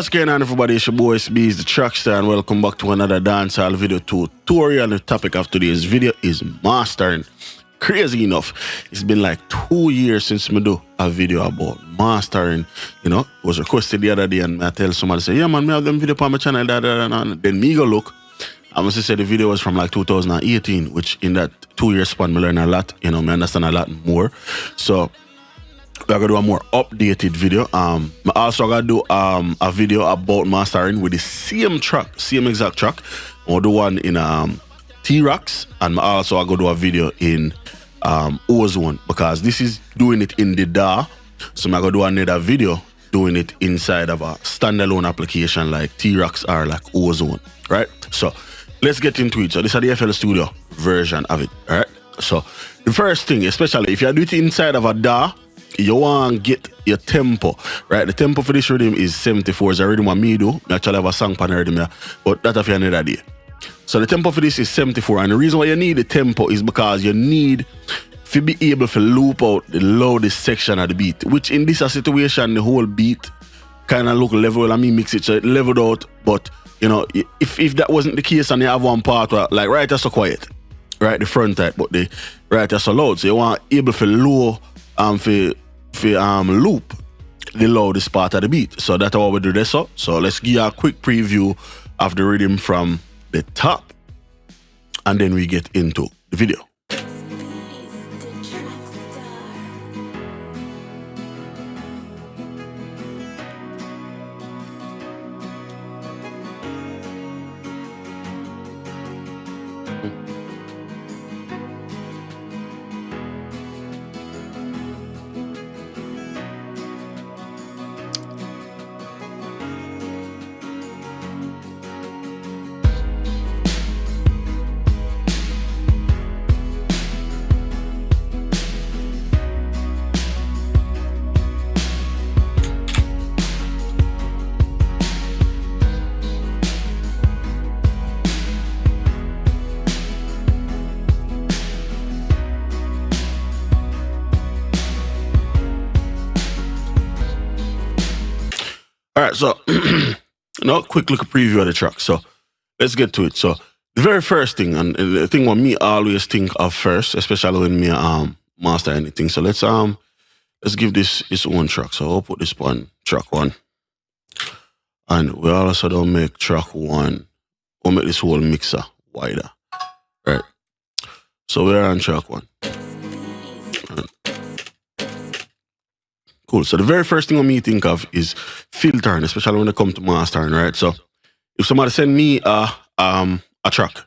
What's going on, everybody? It's your boy Itz-Beez-Da TrackStar, and welcome back to another dancehall video tutorial. The topic of today's video is mastering. Crazy enough, it's been like 2 years since I do a video about mastering. You know, it was requested the other day, and I tell somebody, say, yeah man, I have them video on my channel, then me go look. I must say the video was from like 2018, which in that 2 year span, I learned a lot, you know, I understand a lot more. So we're gonna do a more updated video. I also gonna do a video about mastering with the same track, same exact track. I'll do one in T-Rocks, and I also gonna do a video in Ozone, because this is doing it in the DAW. So I'm gonna do another video doing it inside of a standalone application like T-Rocks or like Ozone, right? So let's get into it. So this is the FL Studio version of it, all right? So the first thing, especially if you do it inside of a DAW, you want to get your tempo, right? The tempo for this rhythm is 74. It's a rhythm what me do. I actually have a song on the rhythm, but that's for another day. So the tempo for this is 74, and the reason why you need the tempo is because you need to be able to loop out the loudest section of the beat, which in this situation, the whole beat kind of look level. I mean, mix it so it leveled out, but you know, if that wasn't the case and you have one part where like right that's so quiet, right, the front type, but the right that's so loud, so you want able to low loop the loudest part of the beat. So that's how we do this up. So let's give you a quick preview of the rhythm from the top, and then we get into the video. All right, so quick look at preview of the track. So let's get to it. So the very first thing, and the thing what me always think of first, especially when me master anything. So let's give this its own track. So I'll put this on track 1, and we also don't make track 1. We'll make this whole mixer wider, right? So we're on track 1. Cool. So the very first thing me think of is filtering, especially when it comes to mastering, right? So if somebody send me a track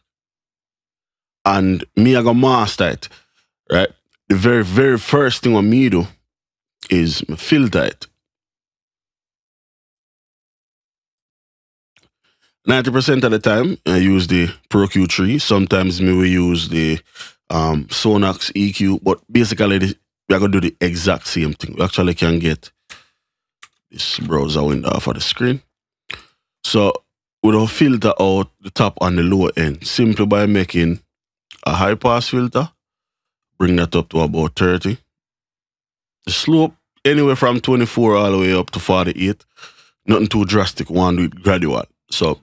and me I go master it, right? The very first thing what me do is me filter it. 90% of the time I use the Pro Q3. Sometimes me will use the Sonax EQ, but basically we are going to do the exact same thing. We actually can get this browser window off of the screen. So we'll filter out the top and the lower end simply by making a high pass filter, bring that up to about 30. The slope anywhere from 24 all the way up to 48. Nothing too drastic, one do it gradual. So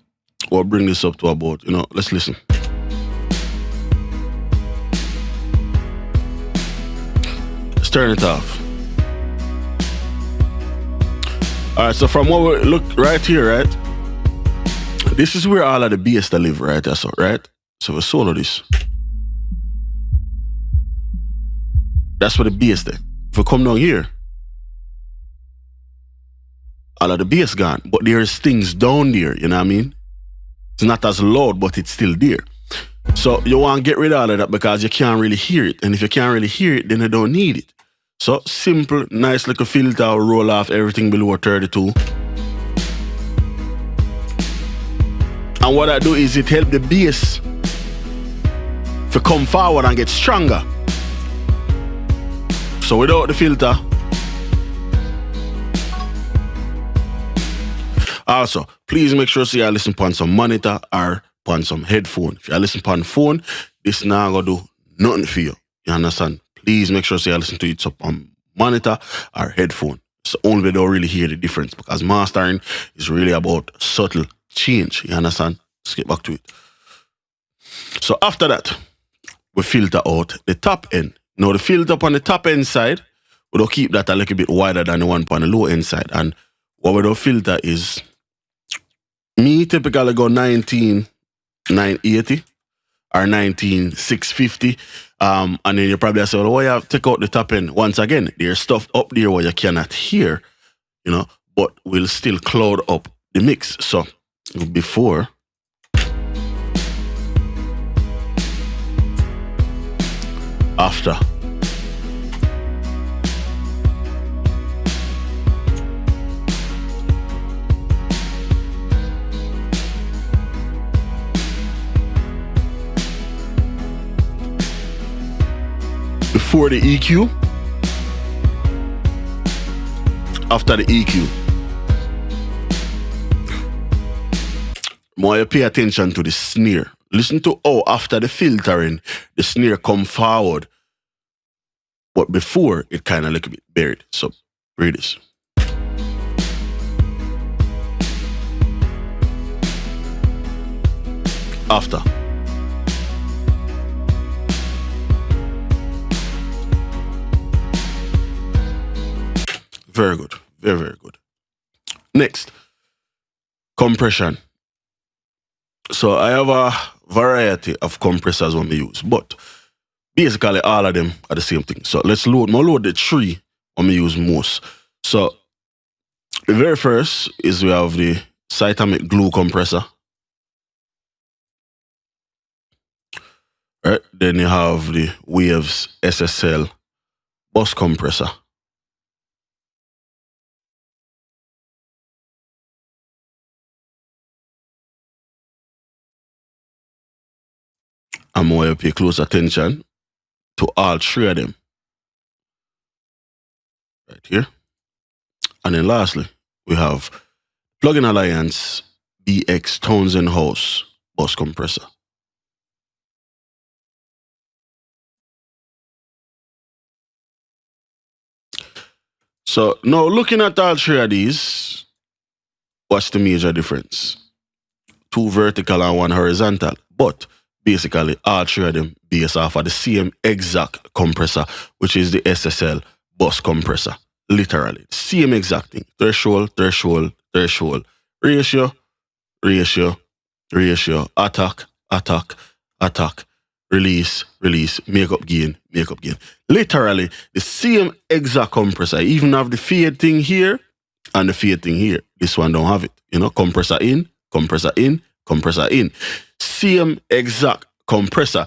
we'll bring this up to about, let's listen. Turn it off. All right, so from what we look right here, right? This is where all of the bass that live, right? That's all right. So we solo this. That's where the bass there. If we come down here, all of the bass gone, but there's things down there, you know what I mean? It's not as loud, but it's still there. So you want to get rid of all of that because you can't really hear it. And if you can't really hear it, then you don't need it. So simple, nice little filter, roll off everything below 32. And what I do is it help the bass to come forward and get stronger. So without the filter. Also, please make sure you listen on some monitor or on some headphone. If you listen on phone, this not gonna do nothing for you. You understand? Please make sure you listen to it up on monitor or headphone. It's the only way they'll really hear the difference, because mastering is really about subtle change. You understand? Let's get back to it. So after that, we filter out the top end. Now the filter up on the top end side, we'll keep that a little bit wider than the one on the low end side. And what we do filter is, me typically go 19,980 or 19,650. And then you probably say, well, why you have to take out the top end? Once again, there's stuff up there where you cannot hear, you know, but we'll still cloud up the mix. So before, after, before the EQ, after the EQ. More you pay attention to the snare. Listen to how after the filtering, the snare come forward, but before it kind of look a bit buried. So read this. After. Very good. Very, very good. Next, compression. So I have a variety of compressors when we use, but basically all of them are the same thing. So let's load the three when we use most. So the very first is we have the Cytomic glue compressor. Right? Then you have the Waves SSL bus compressor. I'm going to pay close attention to all three of them. Right here. And then lastly, we have Plugin Alliance BX Townsend House bus compressor. So now looking at all three of these, what's the major difference? Two vertical and one horizontal. But basically, all three of them based off of the same exact compressor, which is the SSL bus compressor. Literally, same exact thing. Threshold, threshold, threshold. Ratio, ratio, ratio. Attack, attack, attack. Release, release. Makeup gain, makeup gain. Literally, the same exact compressor. I even have the fade thing here and the fade thing here. This one don't have it. You know, compressor in, compressor in, compressor in. Same exact compressor.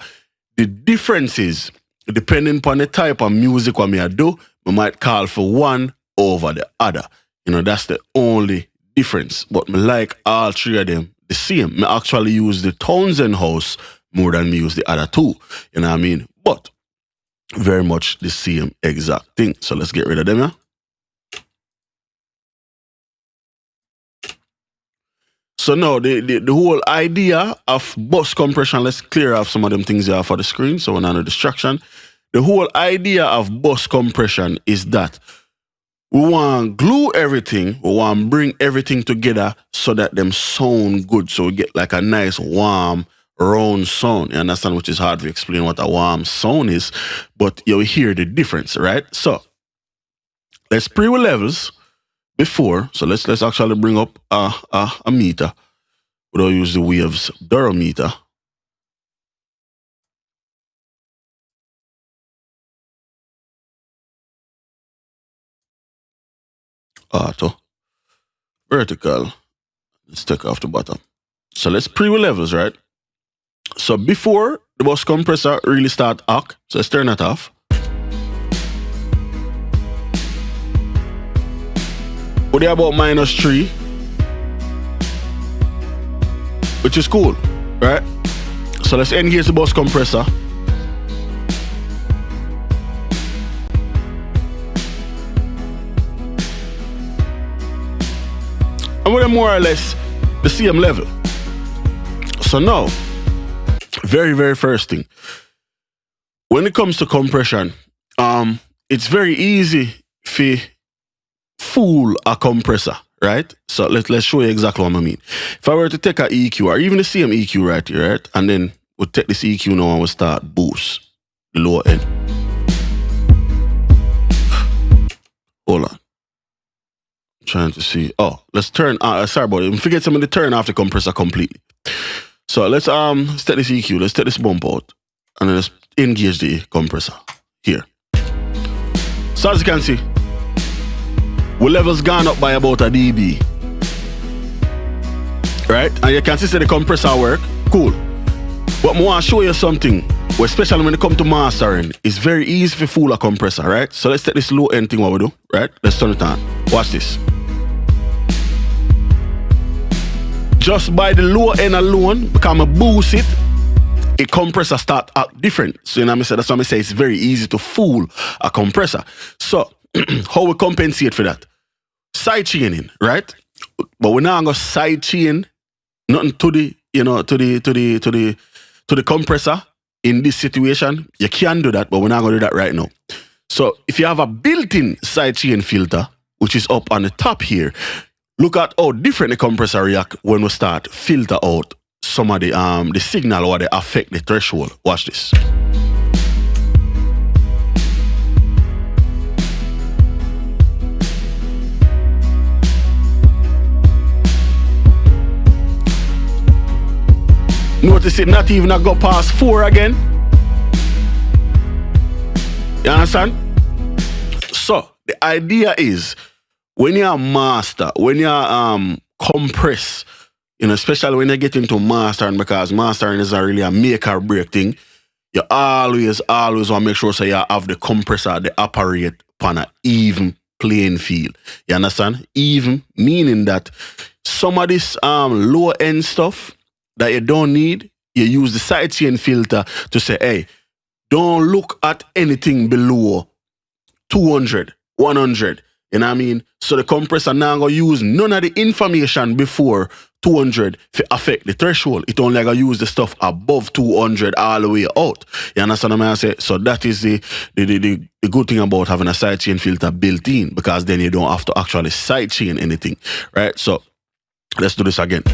The difference is, depending upon the type of music what I do, we might call for one over the other. You know, that's the only difference. But me like all three of them the same. I actually use the Townsend House more than me use the other two. You know what I mean? But very much the same exact thing. So let's get rid of them, yeah? So now the whole idea of bus compression, let's clear off some of them things here for the screen so we're not a distraction. The whole idea of bus compression is that we want to glue everything, we want to bring everything together so that them sound good. So we get like a nice warm, round sound. You understand? Which is hard to explain what a warm sound is, but you'll hear the difference, right? So let's pre-with levels before. So let's actually bring up a meter. We'll use the Waves durometer. Auto. Vertical. Let's take off the bottom. So let's pre-with levels, right? So before the bus compressor really start arc, so let's turn that off. But they're about -3, which is cool, right? So let's engage the bus compressor. And we're more or less the same level. So now, very, very first thing, when it comes to compression, it's very easy to fool a compressor, right? So let's show you exactly what I mean. If I were to take a EQ, or even the same EQ right here, right? And then we'll take this EQ now and we'll start boost the lower end. Hold on. I'm trying to see. Oh, let's turn, sorry about it. Forget something to turn off the compressor completely. So let's take this EQ, let's take this bump out, and then let's engage the compressor here. So as you can see, our level's gone up by about a dB. Right? And you can see the compressor work. Cool. But I want to show you something, especially when it comes to mastering. It's very easy to fool a compressor, right? So let's take this low end thing what we do, right? Let's turn it on. Watch this. Just by the lower end alone, because I boost it, a compressor start act different. So you know what I mean? That's why I say it's very easy to fool a compressor. So how we compensate for that? Side chaining, right? But we're not gonna side chain nothing to the, you know, to the compressor in this situation. You can do that, but we're not gonna do that right now. So if you have a built-in side chain filter, which is up on the top here, look at how different the compressor react when we start filter out some of the signal or they affect the threshold. Watch this. Notice it not even go past 4 again. You understand? So the idea is when you master, when you compress, you know, especially when you get into mastering, because mastering is not really a make or break thing, you always want to make sure so you have the compressor, they operate upon an even playing field. You understand? Even meaning that some of this lower end stuff that you don't need, you use the sidechain filter to say, hey, don't look at anything below 200, 100. You know what I mean? So the compressor now going to use none of the information before 200 to affect the threshold. It only going to use the stuff above 200 all the way out. You understand what I say? So that is the good thing about having a sidechain filter built in, because then you don't have to actually sidechain anything, right? So let's do this again.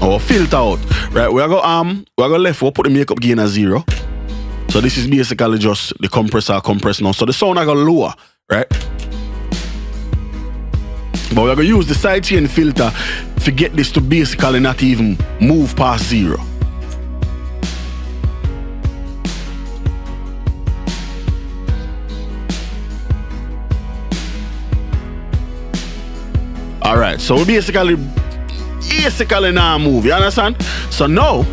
Our filter out, right? We're going left, we'll put the makeup gain at 0. So this is basically just the compressor compress now. So the sound I got lower, right? But we're going to use the sidechain filter to get this to basically not even move past 0. Alright, so we basically now move, you understand? So now,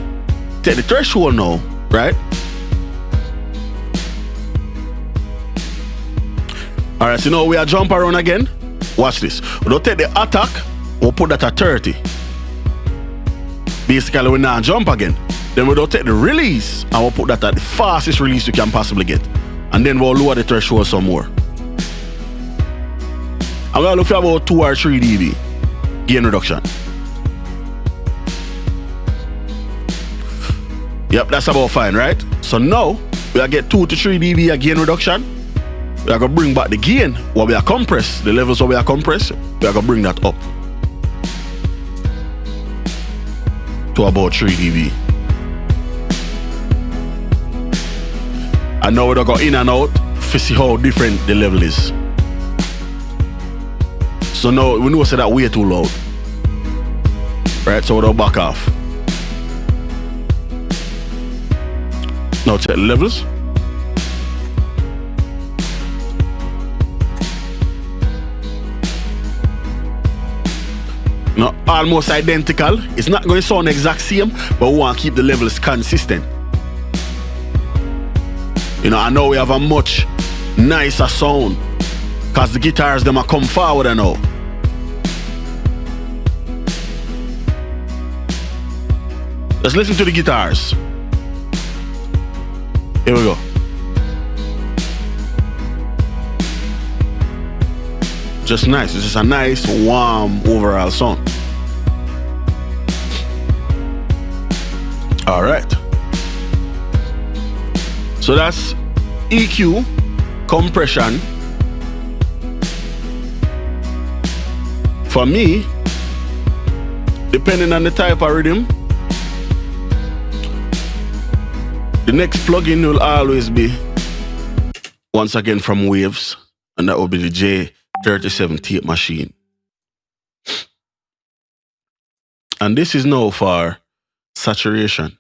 take the threshold now, right? Alright, so now we are jump around again. Watch this. We don't take the attack, we'll put that at 30. Basically, we now jump again. Then we don't take the release, and we'll put that at the fastest release you can possibly get. And then we'll lower the threshold some more. I'm going to look for about 2 or 3 dB gain reduction. Yep, that's about fine, right? So now, we'll get 2 to 3 dB gain reduction. We are going to bring back the gain, what we are compress, the levels what we are compress, we are going to bring that up to about 3 dB. And now we're going to go in and out to see how different the level is. So now we know that way too loud. Right, so we'll back off. Now check the levels. Now, almost identical. It's not going to sound exact same, but we want to keep the levels consistent. You know, I know we have a much nicer sound because the guitars, them are come forward and now. Let's listen to the guitars. Here we go. Just nice. It's just a nice, warm overall sound. All right. So that's EQ, compression, For me, depending on the type of rhythm, the next plugin will always be, once again, from Waves, and that will be the J37 tape machine. And this is now for saturation.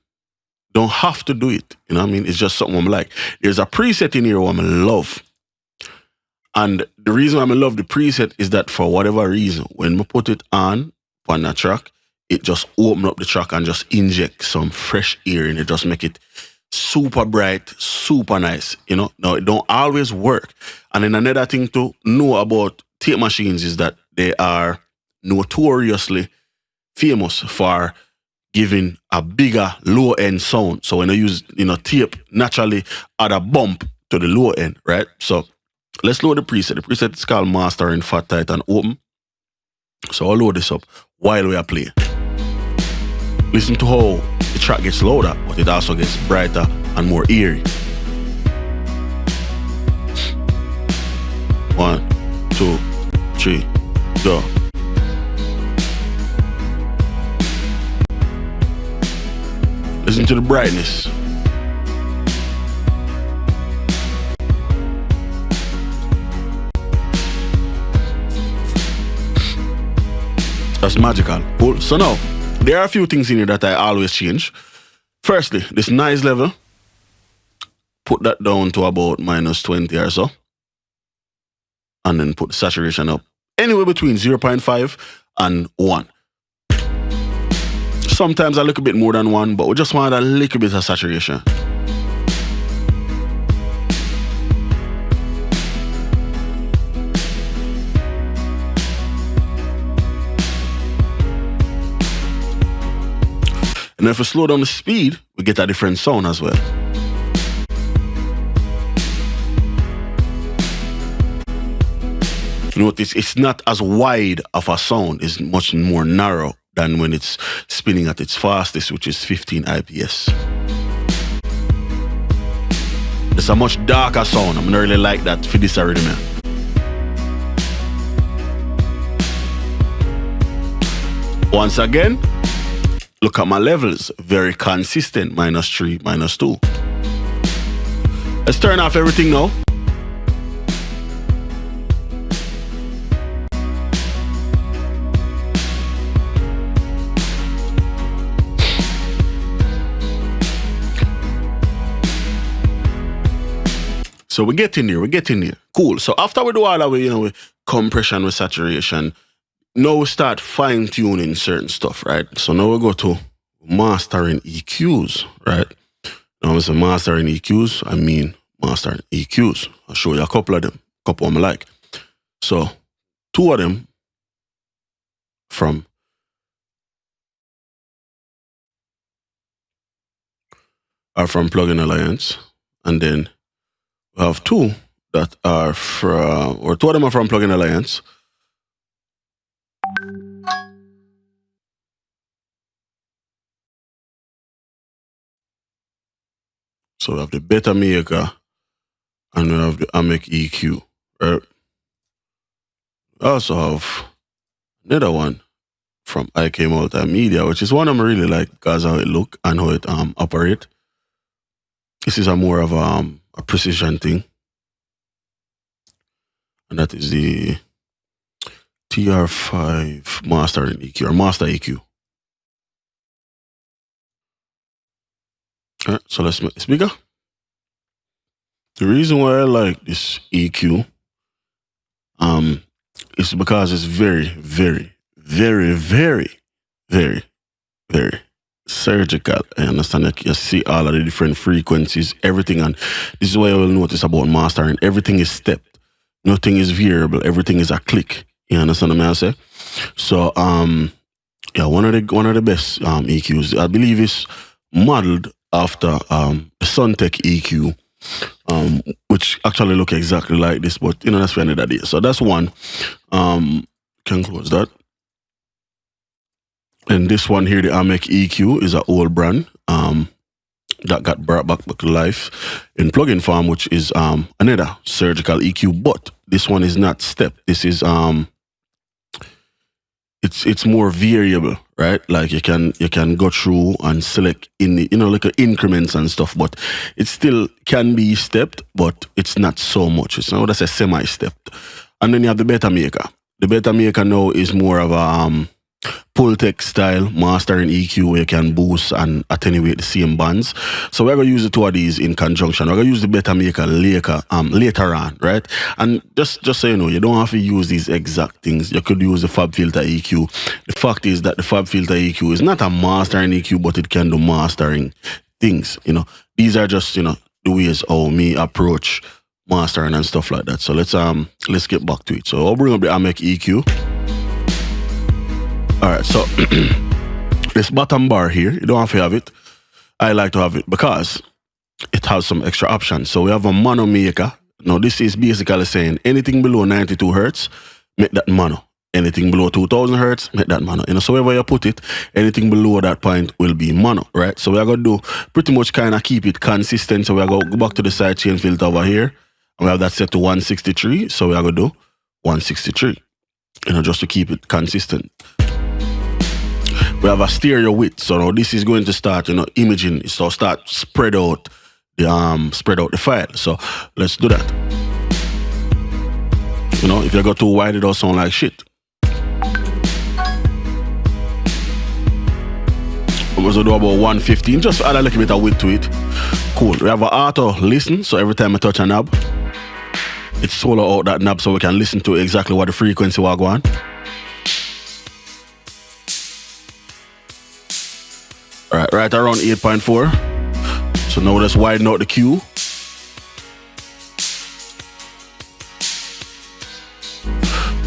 Don't have to do it, you know what I mean? It's just something I'm like. There's a preset in here what I love. And the reason I love the preset is that for whatever reason, when I put it on that track, it just open up the track and just inject some fresh air in it, just make it super bright, super nice, you know? Now, it don't always work. And then another thing to know about tape machines is that they are notoriously famous for giving a bigger low-end sound. So when I use, tape, naturally add a bump to the low end, right? So let's load the preset. The preset is called Master in Fat, Tight, and Open. So I'll load this up while we are playing. Listen to how the track gets louder, but it also gets brighter and more eerie. 1, 2, 3, go. Listen to the brightness. That's magical. Cool. So now, there are a few things in here that I always change. Firstly, this noise level, put that down to about -20 or so. And then put the saturation up anywhere between 0.5 and 1. Sometimes I look a bit more than 1, but we just want a little bit of saturation. And if we slow down the speed, we get a different sound as well. Notice it's not as wide of a sound, it's much more narrow than when it's spinning at its fastest, which is 15 IPS. It's a much darker sound. I'm not really like that for this rhythm. Once again, look at my levels. Very consistent, -3, -2. Let's turn off everything now. So we're getting there. Cool. So after we do all that, with compression, with saturation, now we start fine-tuning certain stuff, right? So now we go to mastering EQs, right? Now it's a mastering EQs, I mean mastering EQs. I'll show you a couple of them, couple of them I like. So 2 of them are from Plugin Alliance, and then we have 2 that are from, or 2 of them are from Plugin Alliance. So we have the Beta Maker and we have the Amec EQ, right? We also have another one from IK Multimedia, which is one I really like because how it look and how it operate. This is a more of a precision thing. And that is the TR5 Mastering EQ, or Master EQ. All right, so let's make this bigger. The reason why I like this EQ is because it's very, very, very, very, very, very surgical. I understand that you see all of the different frequencies, everything, and this is what you will notice about mastering. Everything is stepped. Nothing is variable. Everything is a click. You understand what I say? So yeah, one of the best EQs. I believe it's modeled after the Suntech EQ, which actually look exactly like this, but that's for another day. So that's one. Can close that. And this one here, the Amec EQ, is an old brand that got brought back to life in plugin form, which is another surgical EQ, but this one is not stepped. This is it's more variable, right? Like you can go through and select in the, like increments and stuff, but it still can be stepped, but it's not so much. It's not, that's a semi-stepped. And then you have the beta maker. The beta maker now is more of a pull text style mastering EQ where you can boost and attenuate the same bands. So we're gonna use the two of these in conjunction. We're gonna use the beta maker later on, right? And just so you know, you don't have to use these exact things. You could use the FabFilter EQ. The fact is that the FabFilter EQ is not a mastering EQ, but it can do mastering things. These are just the ways how me approach mastering and stuff like that. So let's get back to it. So I'll bring up the AMEC EQ. Alright, so this bottom bar here, you don't have to have it. I like to have it because it has some extra options. So we have a mono maker. Now this is basically saying anything below 92 Hertz, make that mono. Anything below 2000 Hertz, make that mono. So wherever you put it, anything below that point will be mono, right? So we're going to do pretty much kind of keep it consistent. So we're going to go back to the sidechain filter over here. And we have that set to 163. So we're going to do 163, just to keep it consistent. We have a stereo width, so now this is going to start, imaging, so start spread out the file. So let's do that. If you go too wide, it don't sound like shit. I'm going to do about 115, just add a little bit of width to it. Cool. We have an auto listen, so every time I touch a knob, it solo out that knob so we can listen to exactly what the frequency will go on. Right around 8.4. So now let's widen out the Q.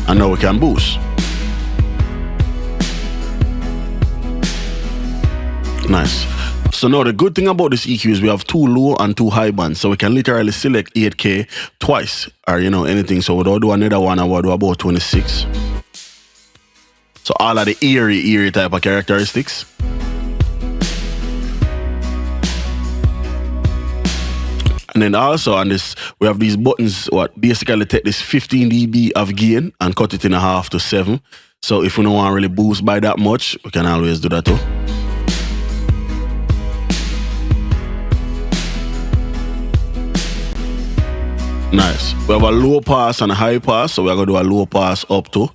And now we can boost. Nice. So now the good thing about this EQ is we have two low and two high bands. So we can literally select 8K twice or anything. So we'll do another one and we'll do about 26. So all of the eerie type of characteristics. And then also on this, we have these buttons what basically take this 15 dB of gain and cut it in half to 7. So if we don't want to really boost by that much, we can always do that too. Nice. We have a low pass and a high pass, so we're going to do a low pass up to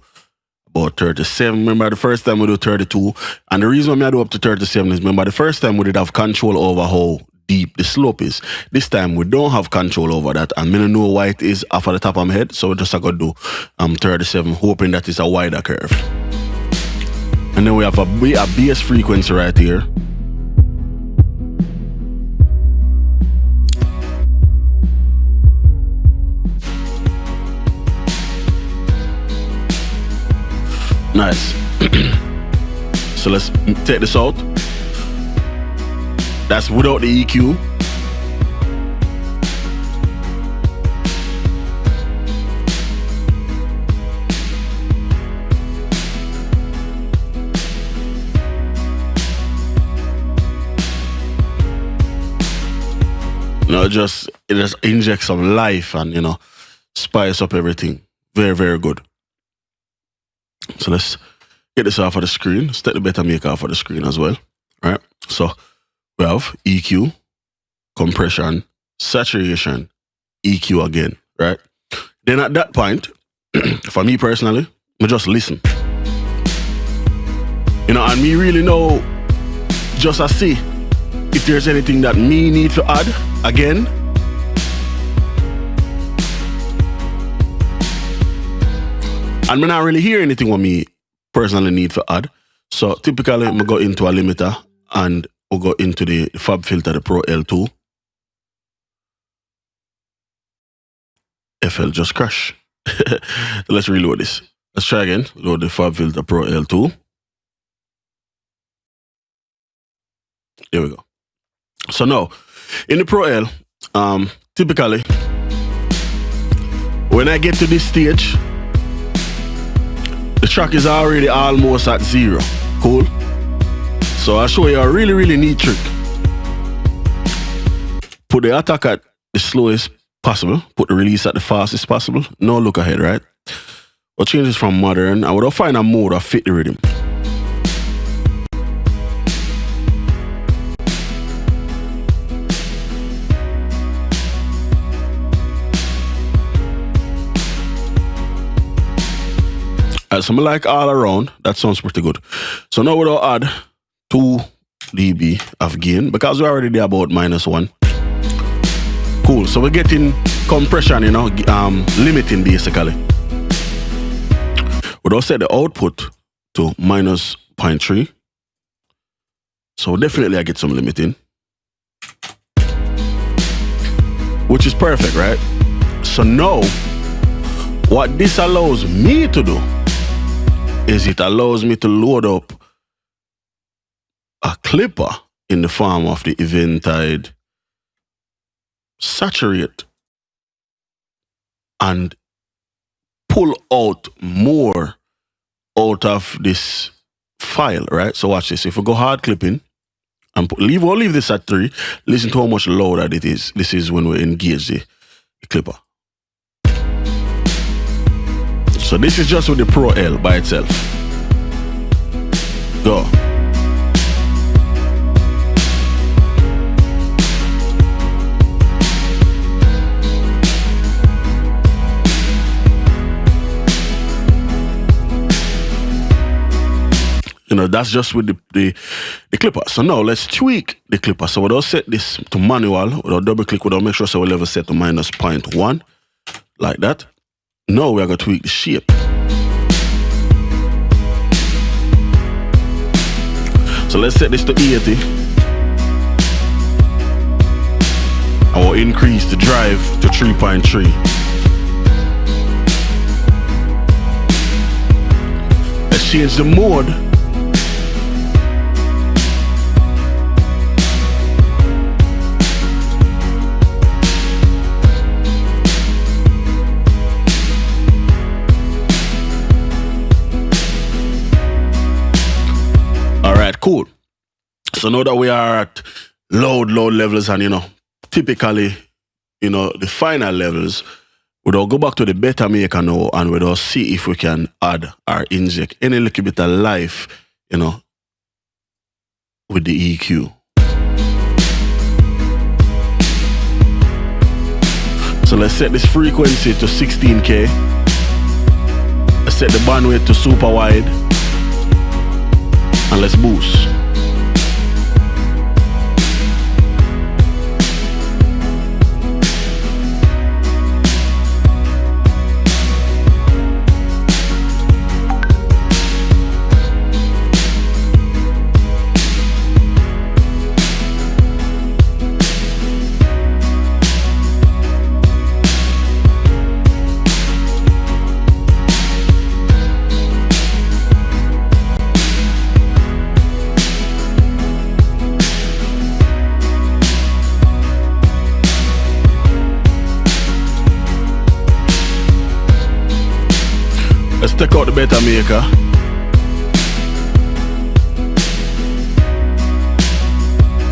about 37. Remember the first time we do 32. And the reason why I do up to 37 is, remember the first time we did have control over how deep the slope is. This time we don't have control over that, and I don't know why it is off of the top of my head, so we're just going to do 37, hoping that it's a wider curve. And then we have a bass frequency right here. Nice. So let's take this out. That's without the EQ. It just injects some life and spice up everything. Very, very good. So let's get this off of the screen. Let's take the beta maker off of the screen as well. Right? So we have EQ, compression, saturation, EQ again, right? Then at that point, for me personally, I just listen. And me really know, just to see if there's anything that me need to add again. And I not really hear anything what me personally need to add. So typically, I go into a limiter and we'll go into the FabFilter, the Pro L2. FL just crashed. Let's reload this. Let's try again. Load the FabFilter Pro L2. There we go. So now, in the Pro L, typically, when I get to this stage, the track is already almost at 0. Cool? So I'll show you a really, really neat trick. Put the attack at the slowest possible. Put the release at the fastest possible. No look ahead, right? We'll change this from modern and we'll find a mode that fit the rhythm. So I like all around. That sounds pretty good. So now we'll add 2 dB of gain because we already did about -1. Cool. So we're getting compression, you know, limiting basically. We'll set the output to -0.3. So definitely I get some limiting, which is perfect, right? So now what this allows me to do is it allows me to load up a clipper in the form of the Eventide Saturate and pull out more out of this file, right? So watch this. If we go hard clipping and we'll leave this at 3, listen to how much louder it is. This is when we engage the clipper. So this is just with the Pro L by itself. Go. You know, that's just with the clipper. So now let's tweak the clipper. So we'll set this to manual. We'll double click. We'll make sure so we'll level set to -0.1 like that. Now we're going to tweak the shape. So let's set this to 80. I will increase the drive to 3.3. Let's change the mode. Cool. So now that we are at low levels and, you know, typically, you know, the final levels, we'll go back to the beta maker now and we'll see if we can add or inject any little bit of life, you know, with the EQ. So let's set this frequency to 16K. Let's set the bandwidth to super wide. And let's boost. Let's take out the beta maker.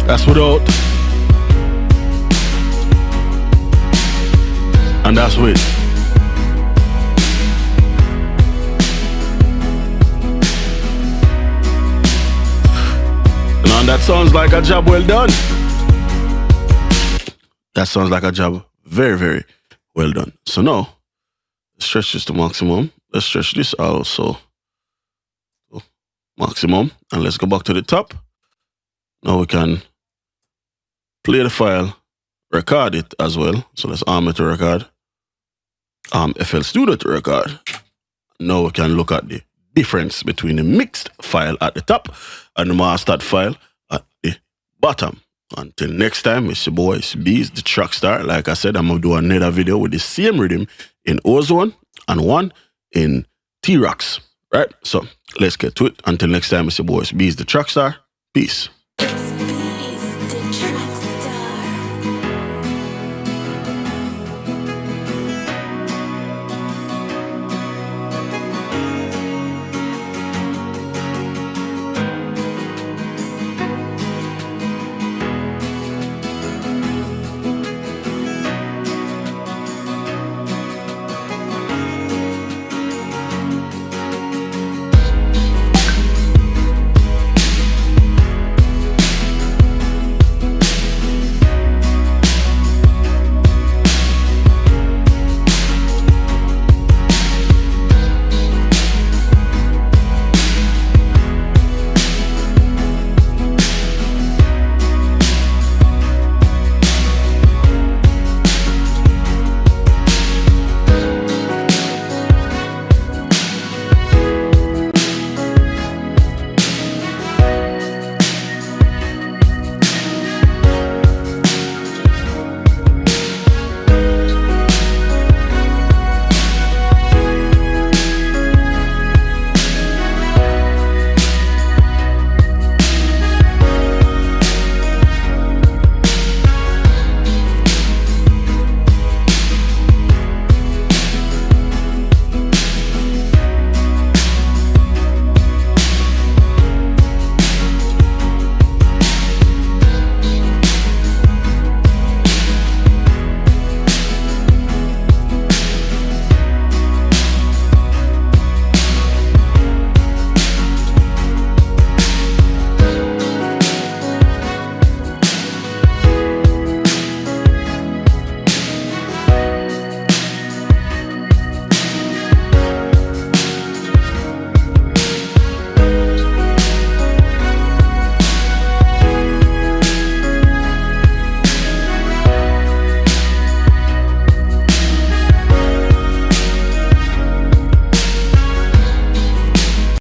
That's without. And that's with. And that sounds like a job well done. That sounds like a job very, very well done. So now, stretch this to maximum. Let's stretch this also to maximum. And let's go back to the top. Now we can play the file, record it as well. So let's arm it to record. FL Studio to record. Now we can look at the difference between the mixed file at the top and the mastered file at the bottom. Until next time, it's your boy, Itz-Beez-Da TrackStar. Like I said, I'm going to do another video with the same rhythm in Ozone and one in T-Rocks. Right? So let's get to it. Until next time, it's your boy, Itz-Beez-Da TrackStar. Peace.